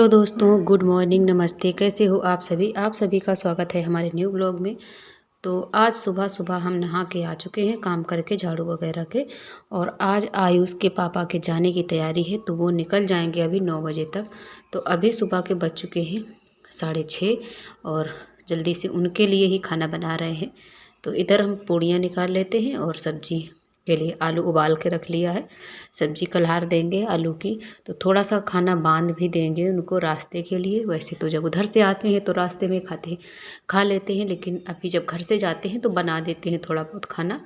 Hello दोस्तों, good morning, नमस्ते। कैसे हो आप सभी? आप सभी का स्वागत है हमारे न्यू ब्लॉग में। तो आज सुबह सुबह हम नहा के आ चुके हैं, काम करके झाड़ू वगैरह के। और आज आयुष के पापा के जाने की तैयारी है, तो वो निकल जाएंगे अभी 9 बजे तक। तो अभी सुबह के बज चुके हैं 6:30 और जल्दी से उनके लिए ही खाना बना रहे हैं। तो इधर हम पूड़ियाँ निकाल लेते हैं और सब्जी के लिए आलू उबाल के रख लिया है। सब्जी कल्हार देंगे आलू की, तो थोड़ा सा खाना बांध भी देंगे उनको रास्ते के लिए। वैसे तो जब उधर से आते हैं तो रास्ते में खा लेते हैं, लेकिन अभी जब घर से जाते हैं तो बना देते हैं थोड़ा बहुत खाना,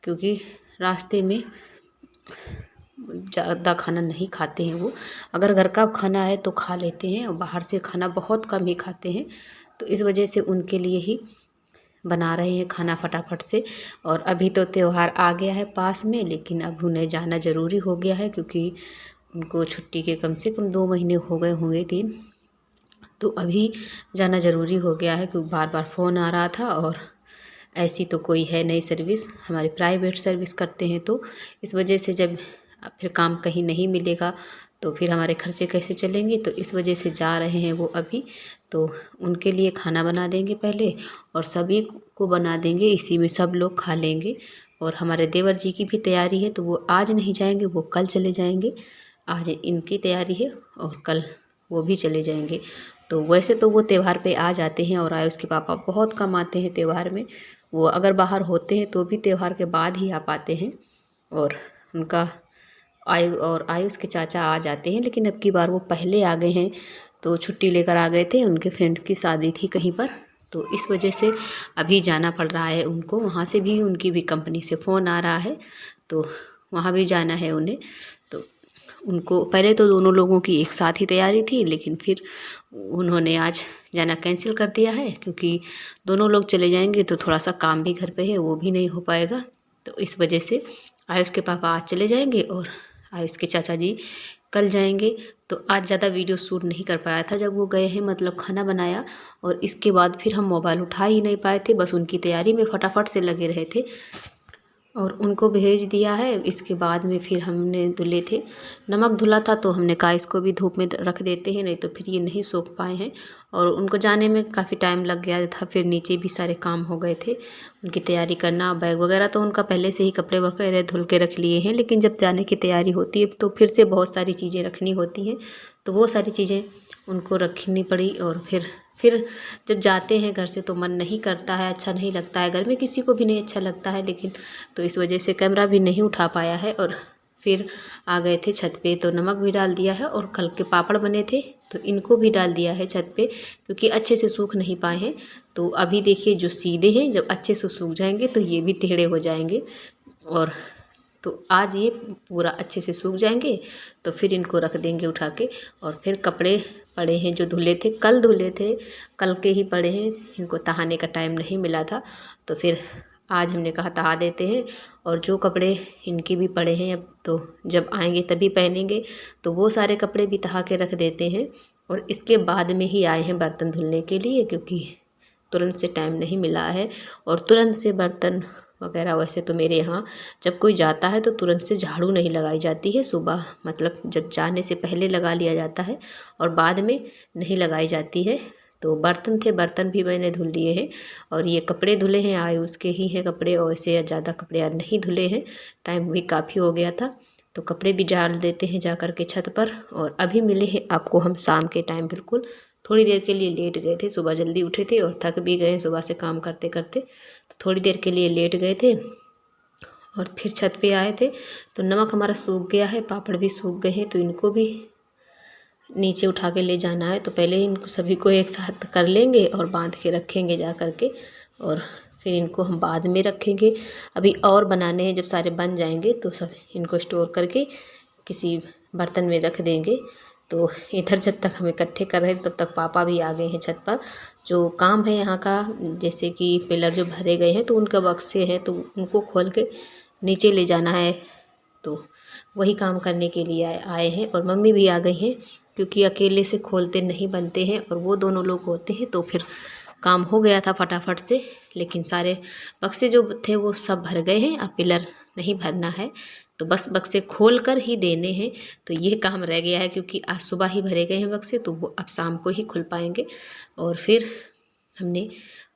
क्योंकि रास्ते में ज़्यादा खाना नहीं खाते हैं वो। अगर घर का खाना है तो खा लेते हैं, और बाहर से खाना बहुत कम ही खाते हैं। तो इस वजह से उनके लिए ही बना रहे हैं खाना फटाफट से। और अभी तो त्यौहार आ गया है पास में, लेकिन अब उन्हें जाना ज़रूरी हो गया है, क्योंकि उनको छुट्टी के कम से कम 2 महीने हो गए होंगे, 3। तो अभी जाना ज़रूरी हो गया है, क्योंकि बार बार फ़ोन आ रहा था। और ऐसी तो कोई है नहीं सर्विस, हमारी प्राइवेट सर्विस करते हैं, तो इस वजह से जब फिर काम कहीं नहीं मिलेगा तो फिर हमारे खर्चे कैसे चलेंगे। तो इस वजह से जा रहे हैं वो अभी। तो उनके लिए खाना बना देंगे पहले, और सभी को बना देंगे, इसी में सब लोग खा लेंगे। और हमारे देवर जी की भी तैयारी है, तो वो आज नहीं जाएंगे, वो कल चले जाएंगे। आज इनकी तैयारी है और कल वो भी चले जाएंगे। तो वैसे तो वो त्यौहार पे आ जाते हैं, और आयुष के पापा बहुत कम आते हैं त्यौहार में। वो अगर बाहर होते हैं तो भी त्यौहार के बाद ही आ पाते हैं। और उनका आयुष के चाचा आ जाते हैं, लेकिन अब की बार वो पहले आ गए हैं। तो छुट्टी लेकर आ गए थे, उनके फ्रेंड्स की शादी थी कहीं पर, तो इस वजह से अभी जाना पड़ रहा है उनको। वहाँ से भी उनकी भी कंपनी से फ़ोन आ रहा है, तो वहाँ भी जाना है उन्हें। तो उनको पहले तो दोनों लोगों की एक साथ ही तैयारी थी, लेकिन फिर उन्होंने आज जाना कैंसिल कर दिया है, क्योंकि दोनों लोग चले जाएंगे तो थोड़ा सा काम भी घर पे है, वो भी नहीं हो पाएगा। तो इस वजह से आयुष के पापा आज चले जाएंगे और आयुष के चाचा जी कल जाएंगे। तो आज ज़्यादा वीडियो शूट नहीं कर पाया था जब वो गए हैं, मतलब खाना बनाया, और इसके बाद फिर हम मोबाइल उठा ही नहीं पाए थे, बस उनकी तैयारी में फटाफट से लगे रहे थे और उनको भेज दिया है। इसके बाद में फिर हमने धुले थे, नमक धुला था, तो हमने कहा इसको भी धूप में रख देते हैं, नहीं तो फिर ये नहीं सूख पाए हैं। और उनको जाने में काफ़ी टाइम लग गया था, फिर नीचे भी सारे काम हो गए थे, उनकी तैयारी करना, बैग वगैरह तो उनका पहले से ही कपड़े वगैरह धुल के रख लिए हैं। लेकिन जब जाने की तैयारी होती है तो फिर से बहुत सारी चीज़ें रखनी होती हैं, तो वो सारी चीज़ें उनको रखनी पड़ी। और फिर जब जाते हैं घर से तो मन नहीं करता है, अच्छा नहीं लगता है, घर में किसी को भी नहीं अच्छा लगता है। लेकिन तो इस वजह से कैमरा भी नहीं उठा पाया है। और फिर आ गए थे छत पे, तो नमक भी डाल दिया है, और कल के पापड़ बने थे तो इनको भी डाल दिया है छत पे, क्योंकि अच्छे से सूख नहीं पाए हैं। तो अभी देखिए जो सीधे हैं, जब अच्छे से सूख जाएंगे तो ये भी टेढ़े हो जाएंगे। और तो आज ये पूरा अच्छे से सूख जाएंगे, तो फिर इनको रख देंगे उठा के। और फिर कपड़े पड़े हैं जो धुले थे, कल धुले थे, कल के ही पड़े हैं, इनको तहाने का टाइम नहीं मिला था, तो फिर आज हमने कहा तहा देते हैं। और जो कपड़े इनके भी पड़े हैं, अब तो जब आएंगे तभी पहनेंगे, तो वो सारे कपड़े भी तहा के रख देते हैं। और इसके बाद में ही आए हैं बर्तन धुलने के लिए, क्योंकि तुरंत से टाइम नहीं मिला है। और तुरंत से बर्तन वगैरह, वैसे तो मेरे यहाँ जब कोई जाता है तो तुरंत से झाड़ू नहीं लगाई जाती है सुबह, मतलब जब जाने से पहले लगा लिया जाता है और बाद में नहीं लगाई जाती है। तो बर्तन थे, बर्तन भी मैंने धुल लिए हैं, और ये कपड़े धुले हैं, आए उसके ही हैं कपड़े, और ऐसे ज़्यादा कपड़े आज नहीं धुले हैं, टाइम भी काफ़ी हो गया था। तो कपड़े भी डाल देते हैं जा कर के छत पर। और अभी मिले हैं आपको हम शाम के टाइम, बिल्कुल थोड़ी देर के लिए लेट गए थे, सुबह जल्दी उठे थे और थक भी गए सुबह से काम करते करते, तो थोड़ी देर के लिए लेट गए थे और फिर छत पे आए थे। तो नमक हमारा सूख गया है, पापड़ भी सूख गए हैं, तो इनको भी नीचे उठा के ले जाना है। तो पहले इनको सभी को एक साथ कर लेंगे और बांध के रखेंगे जा कर के, और फिर इनको हम बाद में रखेंगे। अभी और बनाने हैं, जब सारे बन जाएंगे तो सब इनको स्टोर करके किसी बर्तन में रख देंगे। तो इधर जब तक हम इकट्ठे कर रहे हैं तब तक पापा भी आ गए हैं छत पर। जो काम है यहाँ का, जैसे कि पिलर जो भरे गए हैं तो उनका बक्से हैं, तो उनको खोल के नीचे ले जाना है, तो वही काम करने के लिए आए हैं। और मम्मी भी आ गई हैं, क्योंकि अकेले से खोलते नहीं बनते हैं, और वो दोनों लोग होते हैं तो फिर काम हो गया था फटाफट से। लेकिन सारे बक्से जो थे वो सब भर गए हैं, अब पिलर नहीं भरना है, तो बस बक्से खोल कर ही देने हैं। तो ये काम रह गया है क्योंकि आज सुबह ही भरे गए हैं बक्से, तो वो अब शाम को ही खुल पाएंगे। और फिर हमने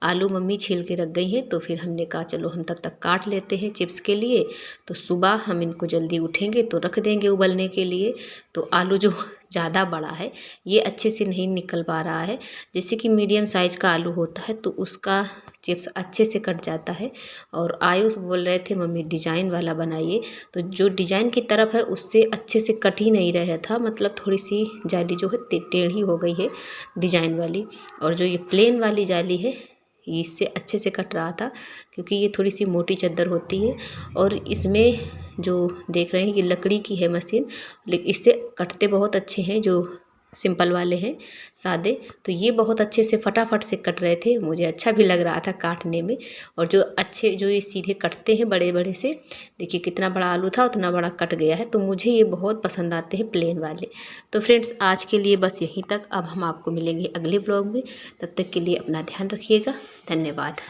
आलू मम्मी छील के रख गई हैं, तो फिर हमने कहा चलो हम तब तक काट लेते हैं चिप्स के लिए। तो सुबह हम इनको जल्दी उठेंगे तो रख देंगे उबलने के लिए। तो आलू जो ज़्यादा बड़ा है ये अच्छे से नहीं निकल पा रहा है। जैसे कि मीडियम साइज़ का आलू होता है तो उसका चिप्स अच्छे से कट जाता है। और आयुष बोल रहे थे मम्मी डिज़ाइन वाला बनाइए, तो जो डिज़ाइन की तरफ है उससे अच्छे से कट ही नहीं रहा था, मतलब थोड़ी सी जाली जो है टेढ़ी हो गई है डिज़ाइन वाली। और जो ये प्लेन वाली जाली है इससे अच्छे से कट रहा था, क्योंकि ये थोड़ी सी मोटी चादर होती है। और इसमें जो देख रहे हैं ये लकड़ी की है मशीन, लेकिन इससे कटते बहुत अच्छे हैं जो सिंपल वाले हैं सादे। तो ये बहुत अच्छे से फटाफट से कट रहे थे, मुझे अच्छा भी लग रहा था काटने में। और जो अच्छे जो ये सीधे कटते हैं बड़े बड़े से, देखिए कितना बड़ा आलू था उतना बड़ा कट गया है। तो मुझे ये बहुत पसंद आते हैं प्लेन वाले। तो फ्रेंड्स आज के लिए बस यहीं तक, अब हम आपको मिलेंगे अगले ब्लॉग में। तब तक के लिए अपना ध्यान रखिएगा। धन्यवाद।